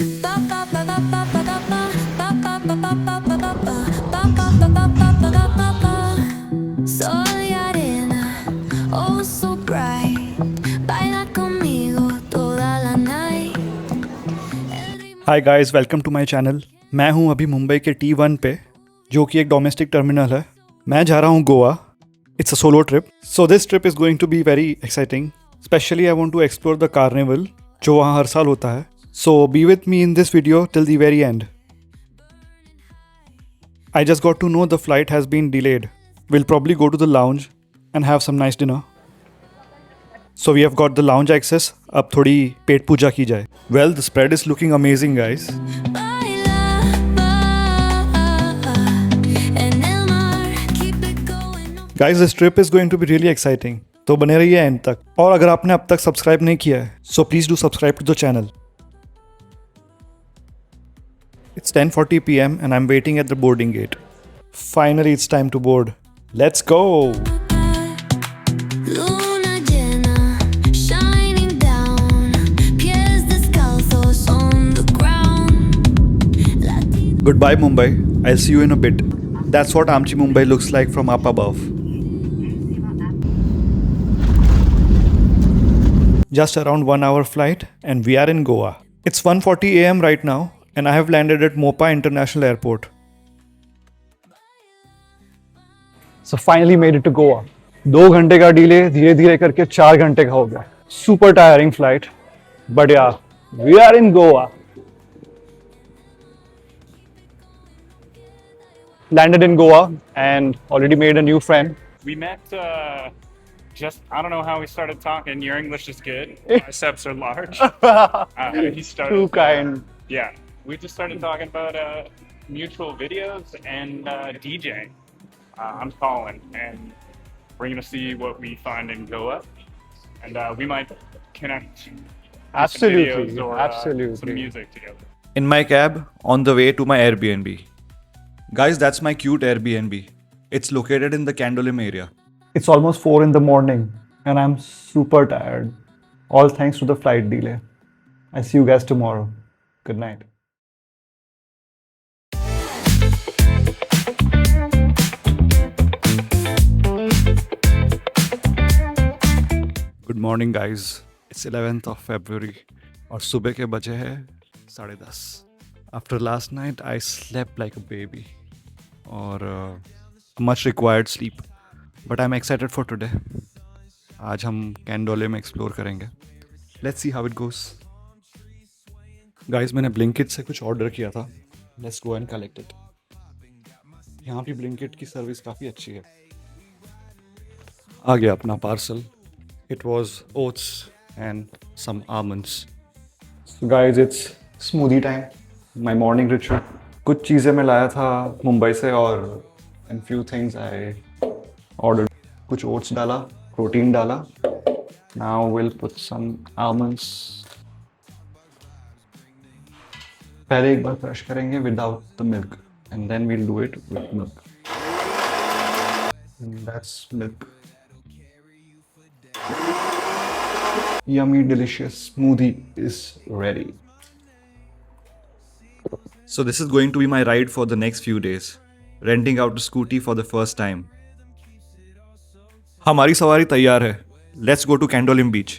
Soy arena, oh so bright. Baila conmigo toda la night. Hi guys, welcome to my channel. मैं हूं अभी मुंबई के T1 पे, जो कि एक डोमेस्टिक टर्मिनल है। मैं जा रहा हूं Goa. It's a solo trip, so this trip is going to be very exciting. Specially I want to explore the carnival जो वहाँ हर साल होता है। So be with me in this video till the very end. I just got to know the flight has been delayed. We'll probably go to the lounge and have some nice dinner. So we have got the lounge access. अब थोड़ी पेट पूजा की जाए. Well, the spread is looking amazing, guys. Guys, this trip is going to be really exciting. तो बने रहिए and तक. और अगर आपने अब तक सब्सक्राइब नहीं किया है, so please do subscribe to the channel. It's 10:40 p.m. and I'm waiting at the boarding gate. Finally, it's time to board. Let's go! Luna llena, shining down, pies descalzos on the ground. Goodbye, Mumbai. I'll see you in a bit. That's what Amchi Mumbai looks like from up above. Just around 1 hour flight and we are in Goa. It's 1:40 a.m. right now and I have landed at Mopa International Airport. So finally made it to Goa. 2 घंटे का delay धीरे धीरे करके 4 घंटे का हो गया. Super tiring flight. But yeah, we are in Goa. Landed in Goa and already made a new friend. We met I don't know how we started talking. Your English is good. Biceps are large. He started. Too kind. Yeah. We just started talking about mutual videos and DJing. I'm Colin, and we're going to see what we find in Goa. And we might connect Absolutely. some videos or Absolutely. some music together. In my cab on the way to my Airbnb. Guys, that's my cute Airbnb. It's located in the Candolim area. It's almost 4 in the morning and I'm super tired. All thanks to the flight delay. I'll see you guys tomorrow. Good night. Good morning, guys. It's 11th of February और सुबह के बजे हैं 10:30. After last night, I slept like a baby. और much required sleep. But I'm excited for today. आज हम कैंडोले में explore करेंगे. Let's see how it goes. Guys, मैंने Blinkit से कुछ ऑर्डर किया था. Let's go and collect it. यहाँ भी Blinkit की सर्विस काफ़ी अच्छी है. आ गया अपना parcel. It was oats and some almonds. So guys, it's smoothie time. My morning ritual. कुछ चीज़ें मैं लाया था मुंबई से और and few things I ordered. कुछ oats डाला, protein डाला. Now we'll put some almonds. पहले एक बार क्रश करेंगे without the milk and then we'll do it with milk. And that's milk. Yummy, delicious smoothie is ready. So this is going to be my ride for the next few days. Renting out a scooty for the first time. हमारी सवारी तैयार है. Let's go to Candolim Beach.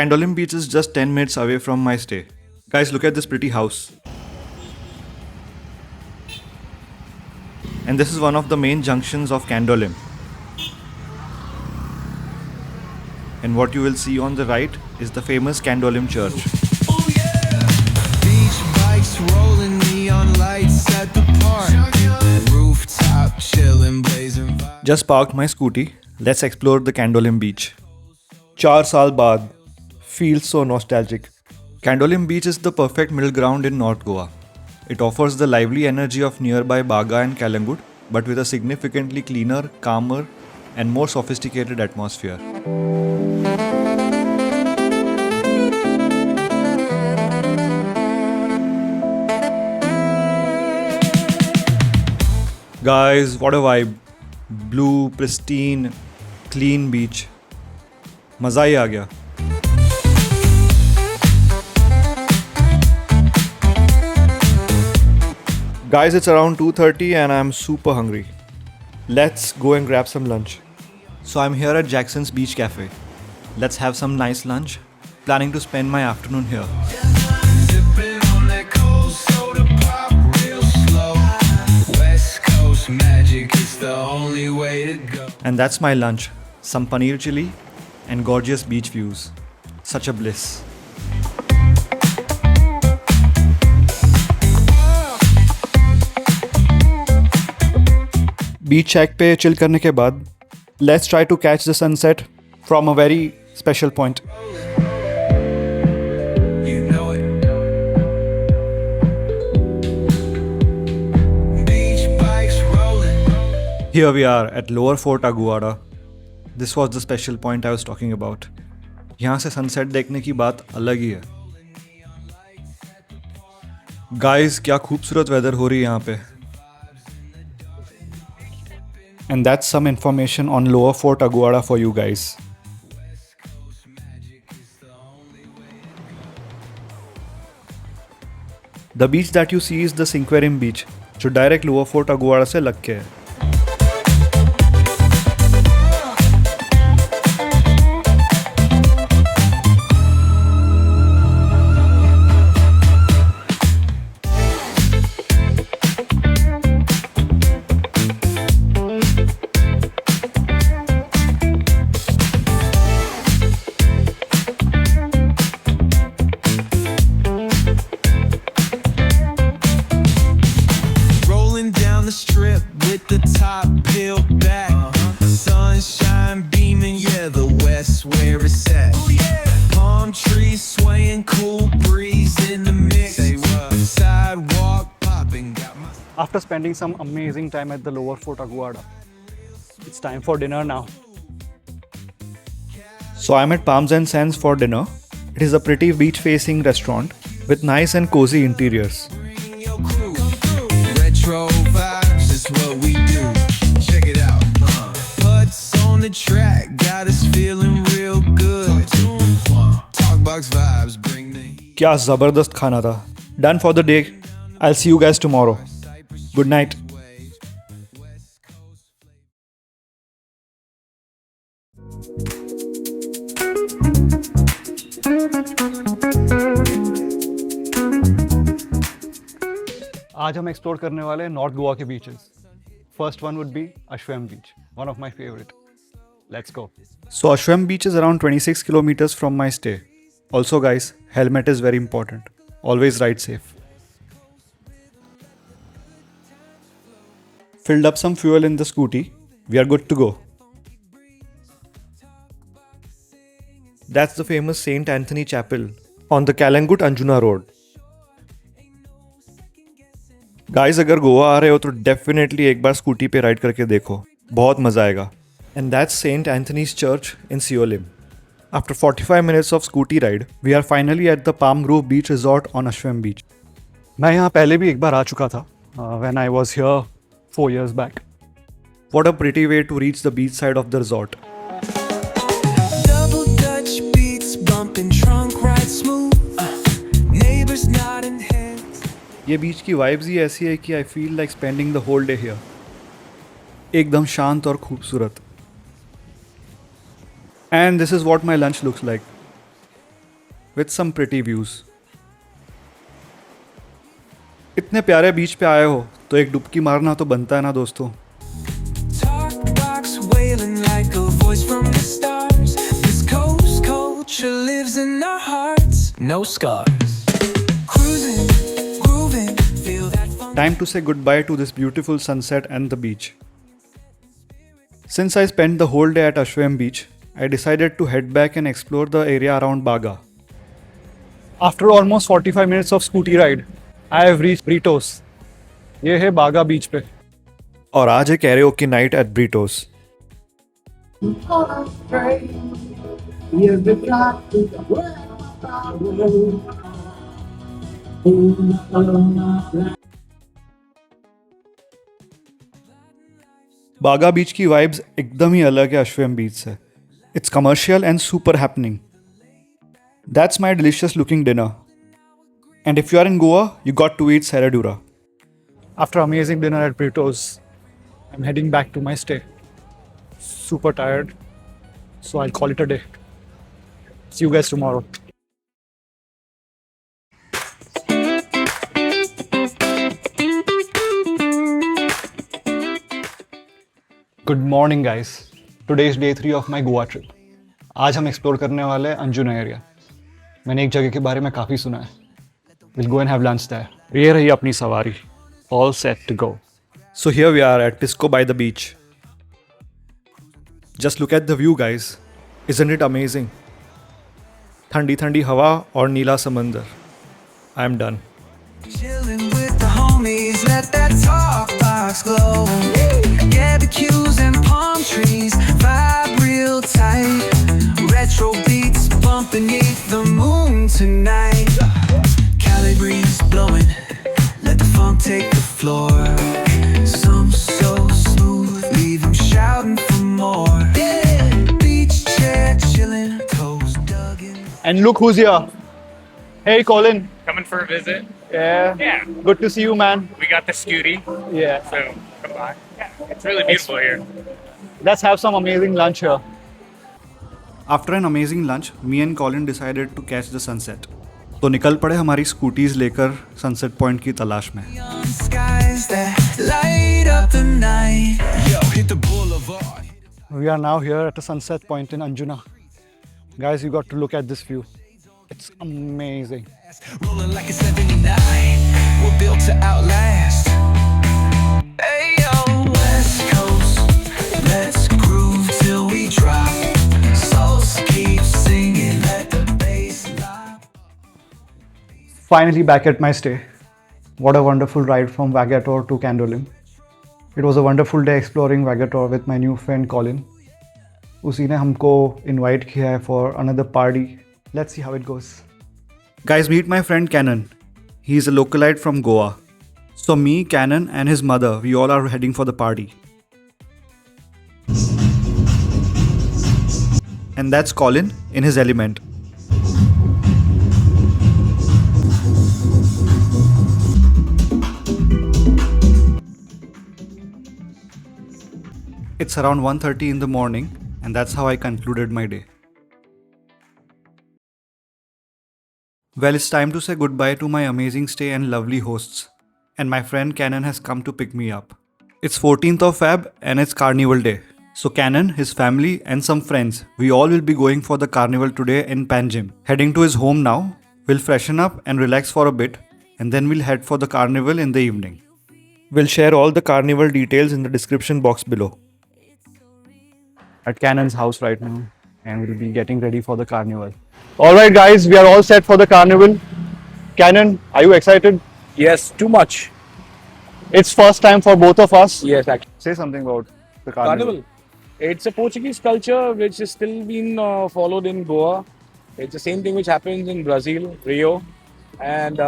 Candolim Beach is just 10 minutes away from my stay. Guys, look at this pretty house. And this is one of the main junctions of Candolim. And what you will see on the right is the famous Candolim Church. Beach bikes rolling, neon lights at the park. Rooftop chilling, blazing vibes. Just parked my scooty. Let's explore the Candolim Beach. 4 साल बाद. Feels so nostalgic. Candolim Beach is the perfect middle ground in North Goa. It offers the lively energy of nearby Baga and Kalangut, but with a significantly cleaner, calmer, and more sophisticated atmosphere. Guys, what a vibe. Blue, pristine, clean beach. मज़ा ही आ गया. Guys, it's around 2:30 and I'm super hungry. Let's go and grab some lunch. So I'm here at Jackson's Beach Cafe. Let's have some nice lunch. Planning to spend my afternoon here. Sipping on that cold soda pop real slow. West Coast magic is the only way to go. And that's my lunch. Some paneer chili and gorgeous beach views. Such a bliss. Beach shack पे chill करने के बाद let's try to catch the sunset from a very special point. You know it. Beach bikes rolling. Here we are at Lower Fort Aguada. This was the special point I was talking about. यहाँ से sunset देखने की बात अलग ही है. Guys, क्या खूबसूरत weather हो रही है यहाँ पे. And that's some information on Lower Fort Aguada for you guys. The beach that you see is the Cinquerim Beach, जो डायरेक्ट Lower Fort Aguada से लग के है. Rolling down the strip with the top peeled back. Sunshine beaming, yeah, the west where it's at. Palm trees swaying, cool breeze in the mix. Sidewalk popping, got my. After spending some amazing time at the Lower Fort Aguada, it's time for dinner now. So I'm at Palms and Sands for dinner. It is a pretty beach-facing restaurant with nice and cozy interiors. Bring your crew. Retro vibes is what we do. Check it out. Putts on the track got us feeling real good. Talkbox vibes bring the heat. क्या ज़बरदस्त खाना था. Done for the day. I'll see you guys tomorrow. Good night. आज हम explore करने वाले हैं north Goa के beaches. First one would be Ashwam beach, one of my favourite. Let's go. So Ashwam Beach is around 26 kilometers from my stay. Also guys, helmet is very important. Always ride safe. Filled up some fuel in the scooty. We are good to go. That's the famous Saint Anthony Chapel on the Kalangut Anjuna Road. Guys, अगर गोवा आ रहे हो तो definitely एक बार scooty पे ride करके देखो. बहुत मजा आएगा. And that's Saint Anthony's Church in Siolim. After 45 minutes of scooty ride, we are finally at the Palm Grove Beach Resort on Ashwam Beach. मैं यहाँ पहले भी एक बार आ चुका था when I was here 4 years back. What a pretty way to reach the beach side of the resort. Double Dutch beats bumping trunk ride smooth. Neighbors nodding heads. ये बीच की vibes ही ऐसी है कि I feel like spending the whole day here. एकदम शांत और खूबसूरत. And this is what my lunch looks like with some pretty views. इतने प्यारे बीच पे आए हो तो एक डुबकी मारना तो बनता है ना दोस्तों. Talkbox wailing like a voice from the stars. This coast culture lives in our hearts. No scars. Cruising, grooving, feel that funk. Time to say goodbye to this beautiful sunset and the beach. Since I spent the whole day at Ashwam Beach, I decided to head back and explore the area around Baga. After almost 45 minutes of scooty ride, I have reached Britos. ये है बागा बीच पे. और आज है karaoke night eight Britto's. बागा बीच की vibes एकदम ही अलग है अश्वम बीच से. It's commercial and super happening. That's my delicious looking dinner. And if you are in Goa, you got to eat सेराडूरा. After amazing dinner at Brito's, I'm heading back to my stay. Super tired, so I'll call it a day. See you guys tomorrow. Good morning guys. Today is day 3 of my Goa trip. आज हम explore करने वाले हैं Anjuna area. मैंने एक जगह के बारे में काफ़ी सुना है. We'll go and have lunch there. ये रही अपनी सवारी. All set to go. So here we are at Pisco by the beach. Just look at the view, guys. Isn't it amazing? ठंडी ठंडी हवा और नीला समंदर. I'm done. Chilling with the homies, let that talk box glow. Barbecues and palm trees, vibe real tight. Retro beats bumping beneath the moon tonight. Cali breeze blowing, let the funk take the floor. Some so smooth, leave 'em shouting for more. Beach chair chilling, toes dug in. And look who's here. Hey Colin. Coming for a visit. Yeah. Yeah, Good to see you, man. we got the scooty, Yeah. so come by. Yeah, it's really beautiful here. Let's have some amazing lunch here. After an amazing lunch, me and Colin decided to catch the sunset. तो निकल पड़े हमारी scooties लेकर sunset point की तलाश में. Neon skies that light up the night. Yo, hit the boulevard. We are now here at a sunset point in Anjuna. Guys, you got to look at this view. It's amazing. Rolling like a 79. We're built to outlast. Hey yo, West Coast, let's groove till we drop. Souls keep singing, let the bass drop. Finally back at my stay. What a wonderful ride from Vagator to Candolim. It was a wonderful day exploring Vagator with my new friend Colin. उसी ने हमको invite किया है for another party. Let's see how it goes. Guys, meet my friend Canon. He is a localite from Goa. So me, Canon and his mother, we all are heading for the party. And that's Colin in his element. It's around 1:30 in the morning, and that's how I concluded my day. Well, it's time to say goodbye to my amazing stay and lovely hosts. And my friend Canon has come to pick me up. It's 14th of Feb and it's Carnival Day. So Canon, his family and some friends, we all will be going for the carnival today in Panjim. Heading to his home now, we'll freshen up and relax for a bit, and then we'll head for the carnival in the evening. We'll share all the carnival details in the description box below. At Canon's house right now, and we'll be getting ready for the carnival. Alright guys, we are all set for the carnival. Canon, are you excited? Yes, too much. It's first time for both of us. Yes, actually. Say something about the carnival. Carnival. It's a Portuguese culture which is still being followed in Goa. It's the same thing which happens in Brazil, Rio. And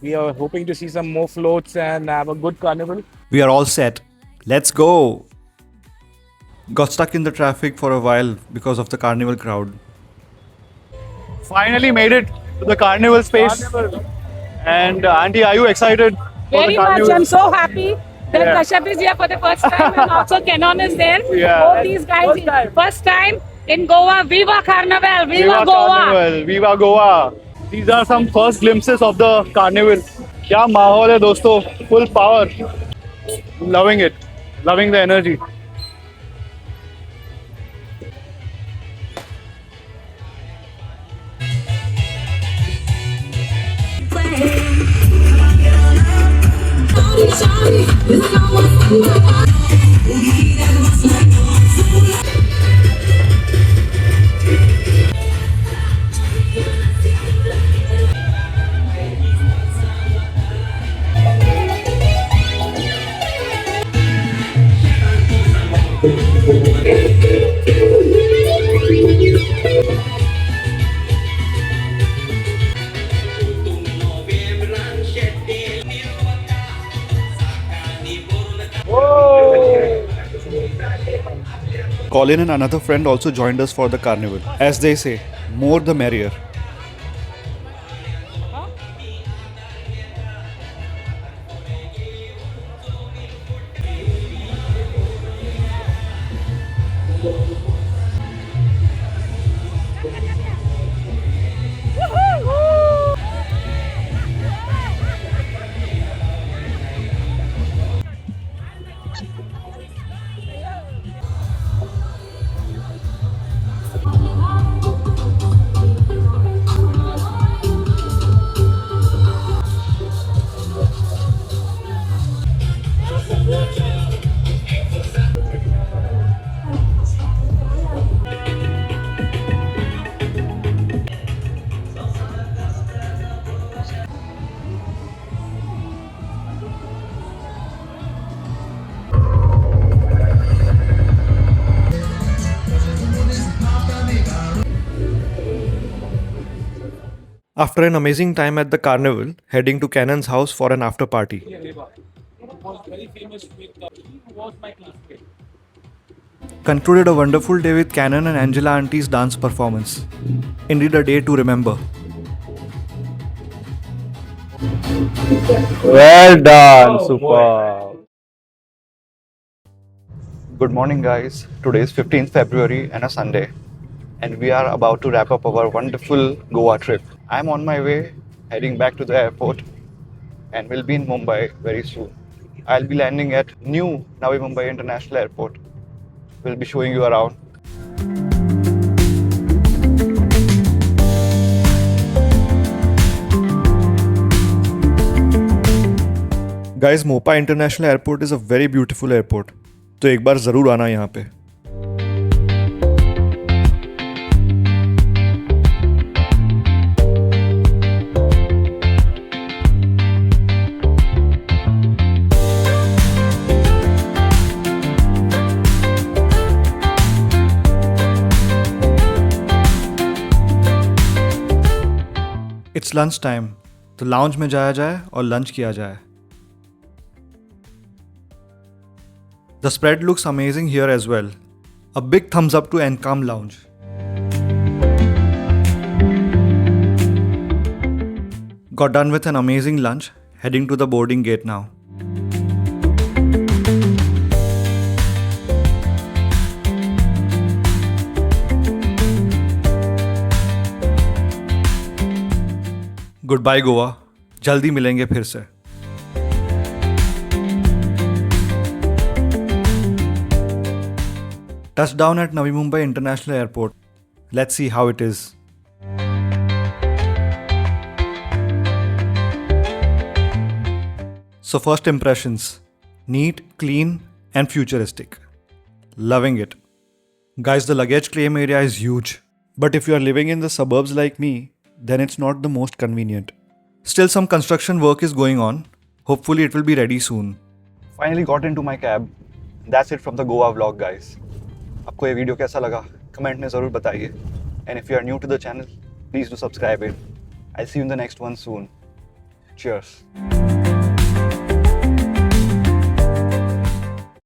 we are hoping to see some more floats and have a good carnival. We are all set. Let's go! Got stuck in the traffic for a while because of the carnival crowd. Finally made it to the carnival space. And Auntie, are you excited for Very the much. carnival? I'm so happy that Yeah. Kashyap is here for the first time and also Canon is there. Yeah. Both these guys, first time in Goa. Viva Carnival! Viva, Goa! Carnival! Viva Goa! These are some first glimpses of the carnival. क्या माहौल है दोस्तों? Full power. Loving it. Loving the energy. Colin and another friend also joined us for the carnival. As they say, more the merrier. After an amazing time at the carnival, heading to Cannon's house for an after party. Concluded a wonderful day with Cannon and Angela Auntie's dance performance. Indeed a day to remember. Well done, super. Good morning, guys. Today is 15th February and a Sunday, and we are about to wrap up our wonderful Goa trip. I'm on my way, heading back to the airport, and will be in Mumbai very soon. I'll be landing at new Navi Mumbai International Airport. We'll be showing you around. Guys, Mopa International Airport is a very beautiful airport. तो एक बार ज़रूर आना यहाँ पे. It's lunch time. तो lounge में जाया जाए और लंच किया जाए. The spread looks amazing here as well. A big thumbs up to Encam Lounge. Got done with an amazing lunch, heading to the boarding gate now. Goodbye Goa. जल्दी मिलेंगे फिर से. Touchdown at Navi Mumbai International Airport. Let's see how it is. So first impressions. Neat, clean and futuristic. Loving it. Guys, the luggage claim area is huge. But if you are living in the suburbs like me, then it's not the most convenient. Still some construction work is going on. Hopefully it will be ready soon. Finally got into my cab. That's it from the Goa vlog, guys. आपको ये video कैसा लगा comment में ज़रूर बताइए. And if you are new to the channel, please do subscribe it. I'll see you in the next one soon. Cheers.